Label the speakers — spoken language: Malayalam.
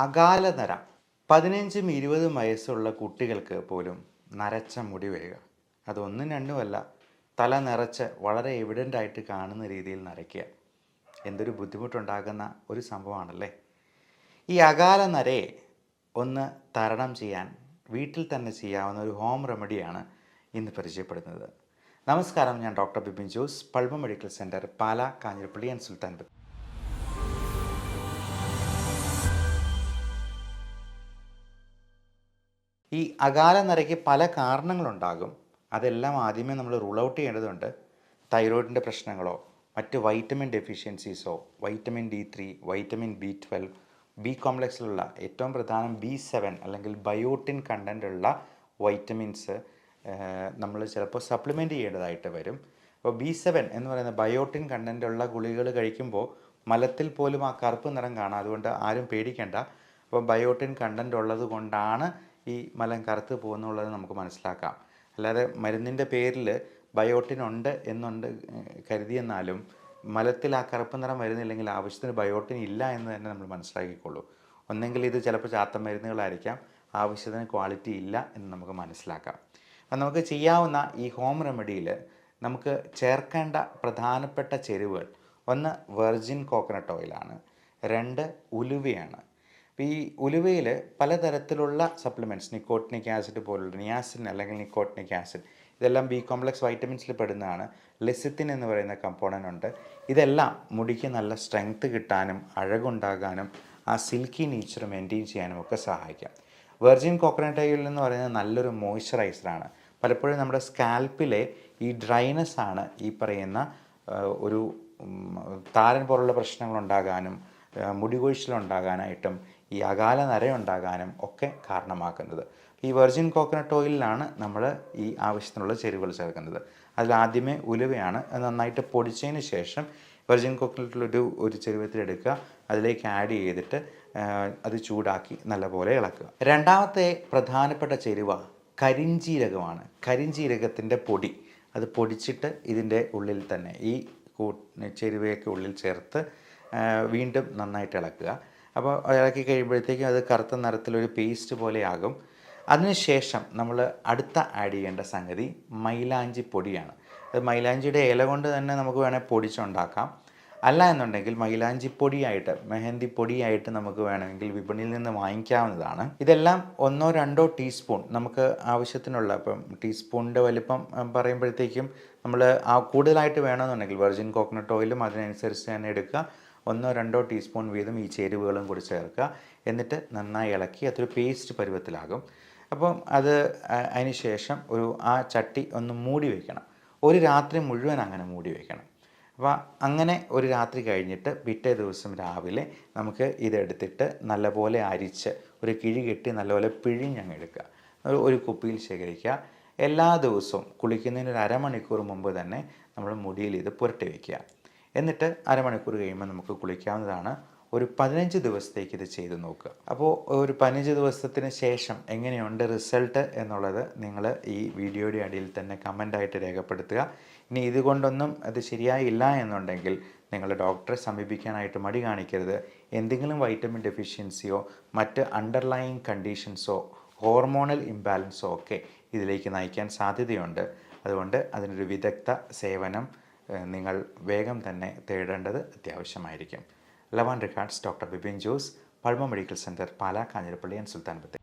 Speaker 1: അകാല നര 15ഉം 20ഉം വയസ്സുള്ള കുട്ടികൾക്ക് പോലും നരച്ച മുടി വരിക. അതൊന്നും രണ്ടുമല്ല, തല നിറച്ച് വളരെ എവിഡൻ്റ് ആയിട്ട് കാണുന്ന രീതിയിൽ നരയ്ക്കുക. എന്തൊരു ബുദ്ധിമുട്ടുണ്ടാകുന്ന ഒരു സംഭവമാണല്ലേ. ഈ അകാല നരയെ ഒന്ന് തരണം ചെയ്യാൻ വീട്ടിൽ തന്നെ ചെയ്യാവുന്ന ഒരു ഹോം റെമഡിയാണ് ഇന്ന് പരിചയപ്പെടുന്നത്. നമസ്കാരം, ഞാൻ doctor Bipin Jose, Pulma medical centre, Pala, Kanjirappally and Sulthan Bathery. ഈ അകാല നരയ്ക്ക് പല കാരണങ്ങളുണ്ടാകും. അതെല്ലാം ആദ്യമേ നമ്മൾ റൂൾ ഔട്ട് ചെയ്യേണ്ടതുണ്ട്. തൈറോയിഡിൻ്റെ പ്രശ്നങ്ങളോ മറ്റ് വൈറ്റമിൻ ഡെഫിഷ്യൻസീസോ, vitamin D3, vitamin B12, B കോംപ്ലക്സിലുള്ള ഏറ്റവും പ്രധാനം B7 അല്ലെങ്കിൽ ബയോട്ടിൻ കണ്ടൻ്റുള്ള വൈറ്റമിൻസ് നമ്മൾ ചിലപ്പോൾ സപ്ലിമെൻറ്റ് ചെയ്യേണ്ടതായിട്ട് വരും. അപ്പോൾ B7 എന്ന് പറയുന്ന ബയോട്ടിൻ കണ്ടൻ്റുള്ള ഗുളികകൾ കഴിക്കുമ്പോൾ മലത്തിൽ പോലും ആ കറുപ്പ് നിറം കാണാം. അതുകൊണ്ട് ആരും പേടിക്കേണ്ട. അപ്പോൾ ബയോട്ടിൻ കണ്ടൻ്റ് ഉള്ളത് കൊണ്ടാണ് ഈ മലം കറുത്ത് പോകുന്നുള്ളത് നമുക്ക് മനസ്സിലാക്കാം. അല്ലാതെ മരുന്നിൻ്റെ പേരിൽ ബയോട്ടിൻ ഉണ്ട് എന്നുണ്ട് കരുതിയെന്നാലും മലത്തിൽ ആ കറുപ്പ് നിറം വരുന്നില്ലെങ്കിൽ ആവശ്യത്തിന് ബയോട്ടിൻ ഇല്ല എന്ന് തന്നെ നമ്മൾ മനസ്സിലാക്കിക്കൊള്ളൂ. ഒന്നെങ്കിൽ ഇത് ചിലപ്പോൾ ചാത്ത മരുന്നുകളായിരിക്കാം, ആവശ്യത്തിന് ക്വാളിറ്റി ഇല്ല എന്ന് നമുക്ക് മനസ്സിലാക്കാം. അപ്പം നമുക്ക് ചെയ്യാവുന്ന ഈ ഹോം റെമഡിയിൽ നമുക്ക് ചേർക്കേണ്ട പ്രധാനപ്പെട്ട ചേരുവകൾ: ഒന്ന് വെർജിൻ കോക്കനട്ട് ഓയിലാണ്, 2 ഉലുവയാണ്. അപ്പോൾ ഈ ഉലുവയിൽ പലതരത്തിലുള്ള സപ്ലിമെൻറ്റ്സ്, നിക്കോട്ടിനിക് ആസിഡ് പോലുള്ള നിയാസിൻ അല്ലെങ്കിൽ നിക്കോട്ടിനിക് ആസിഡ്, ഇതെല്ലാം ബി കോംപ്ലക്സ് വൈറ്റമിൻസിൽ പെടുന്നതാണ്. ലെസിത്തിൻ എന്ന് പറയുന്ന കമ്പോണൻ്റ് ഉണ്ട്. ഇതെല്ലാം മുടിക്ക് നല്ല സ്ട്രെങ്ത് കിട്ടാനും അഴകുണ്ടാകാനും ആ സിൽക്കി നേച്ചർ മെയിൻറ്റെയിൻ ചെയ്യാനും ഒക്കെ സഹായിക്കാം. വെർജിൻ കോക്കനട്ട് ഓയിൽ എന്ന് പറയുന്നത് നല്ലൊരു മോയ്സ്ചറൈസറാണ്. പലപ്പോഴും നമ്മുടെ സ്കാൽപ്പിലെ ഈ ഡ്രൈനെസ് ആണ് ഈ പറയുന്ന ഒരു താരൻ പോലുള്ള പ്രശ്നങ്ങളുണ്ടാകാനും മുടി കൊഴിച്ചിലുണ്ടാകാനായിട്ടും ഈ അകാല നരയുണ്ടാകാനും ഒക്കെ കാരണമാക്കുന്നത്. ഈ വെർജിൻ കോക്കനട്ട് ഓയിലിലാണ് നമ്മൾ ഈ ആവശ്യത്തിനുള്ള ചേരുവകൾ ചേർക്കുന്നത്. അതിലാദ്യമേ ഉലുവയാണ്. അത് നന്നായിട്ട് പൊടിച്ചതിന് ശേഷം വെർജിൻ കോക്കനട്ടിലൊരു ചെരുവത്തിലെടുക്കുക, അതിലേക്ക് ആഡ് ചെയ്തിട്ട് അത് ചൂടാക്കി നല്ലപോലെ ഇളക്കുക. രണ്ടാമത്തെ പ്രധാനപ്പെട്ട ചേരുവ കരിഞ്ജീരകമാണ്. കരിഞ്ജീരകത്തിൻ്റെ പൊടി, അത് പൊടിച്ചിട്ട് ഇതിൻ്റെ ഉള്ളിൽ തന്നെ ഈ ചേരുവയൊക്കെ ഉള്ളിൽ ചേർത്ത് വീണ്ടും നന്നായിട്ട് ഇളക്കുക. അപ്പോൾ ഇളക്കി കഴിയുമ്പോഴത്തേക്കും അത് കറുത്ത നിറത്തിലൊരു പേസ്റ്റ് പോലെയാകും. അതിനുശേഷം നമ്മൾ അടുത്ത ആഡ് ചെയ്യേണ്ട സംഗതി മൈലാഞ്ചി പൊടിയാണ്. അത് മൈലാഞ്ചിയുടെ ഇല കൊണ്ട് തന്നെ നമുക്ക് വേണേൽ പൊടിച്ചുണ്ടാക്കാം. അല്ല എന്നുണ്ടെങ്കിൽ മൈലാഞ്ചി പൊടിയായിട്ട്, മെഹന്തി പൊടിയായിട്ട് നമുക്ക് വേണമെങ്കിൽ വിപണിയിൽ നിന്ന് വാങ്ങിക്കാവുന്നതാണ്. ഇതെല്ലാം 1-2 ടീസ്പൂൺ നമുക്ക് ആവശ്യത്തിനുള്ള, ഇപ്പം ടീസ്പൂണിൻ്റെ വലിപ്പം പറയുമ്പോഴത്തേക്കും നമ്മൾ ആ കൂടുതലായിട്ട് വേണമെന്നുണ്ടെങ്കിൽ വെർജിൻ കോക്കനട്ട് ഓയിലും അതിനനുസരിച്ച് തന്നെ എടുക്കുക. 1-2 ടീസ്പൂൺ വീതം ഈ ചേരുവകളും കൂടി ചേർക്കുക. എന്നിട്ട് നന്നായി ഇളക്കി അതൊരു പേസ്റ്റ് പരുവത്തിലാകും. അപ്പം അതിന് ശേഷം ആ ചട്ടി ഒന്ന് മൂടി വയ്ക്കണം. ഒരു രാത്രി മുഴുവൻ അങ്ങനെ മൂടി വയ്ക്കണം. അപ്പോൾ അങ്ങനെ ഒരു രാത്രി കഴിഞ്ഞിട്ട് പിറ്റേ ദിവസം രാവിലെ നമുക്ക് ഇതെടുത്തിട്ട് നല്ലപോലെ അരിച്ച് ഒരു കിഴി കെട്ടി നല്ലപോലെ പിഴിഞ്ഞങ്ങ് എടുക്കുക. ഒരു കുപ്പിയിൽ ശേഖരിക്കുക. എല്ലാ ദിവസവും കുളിക്കുന്നതിന് 1/2 മണിക്കൂർ മുമ്പ് തന്നെ നമ്മൾ മുടിയിൽ ഇത് പുരട്ടി വയ്ക്കുക. എന്നിട്ട് 1/2 മണിക്കൂർ കഴിയുമ്പോൾ നമുക്ക് കുളിക്കാവുന്നതാണ്. ഒരു 15 ദിവസത്തേക്ക് ഇത് ചെയ്ത് നോക്കുക. അപ്പോൾ ഒരു 15 ദിവസത്തിന് ശേഷം എങ്ങനെയുണ്ട് റിസൾട്ട് എന്നുള്ളത് നിങ്ങൾ ഈ വീഡിയോയുടെ അടിയിൽ തന്നെ കമൻ്റായിട്ട് രേഖപ്പെടുത്തുക. ഇനി ഇതുകൊണ്ടൊന്നും അത് ശരിയായില്ല എന്നുണ്ടെങ്കിൽ നിങ്ങൾ ഡോക്ടറെ സമീപിക്കാനായിട്ട് മടി കാണിക്കരുത്. എന്തെങ്കിലും വൈറ്റമിൻ ഡെഫിഷ്യൻസിയോ മറ്റ് അണ്ടർലൈയിങ് കണ്ടീഷൻസോ ഹോർമോണൽ ഇംബാലൻസോ ഒക്കെ ഇതിലേക്ക് നയിക്കാൻ സാധ്യതയുണ്ട്. അതുകൊണ്ട് അതിനൊരു വിദഗ്ധ സേവനം നിങ്ങൾ വേഗം തന്നെ തേടേണ്ടത് അത്യാവശ്യമായിരിക്കും. Love and regards, doctor Bipin Jose, Pulma medical centre, Pala, Kanjirappally and Sulthan Bathery.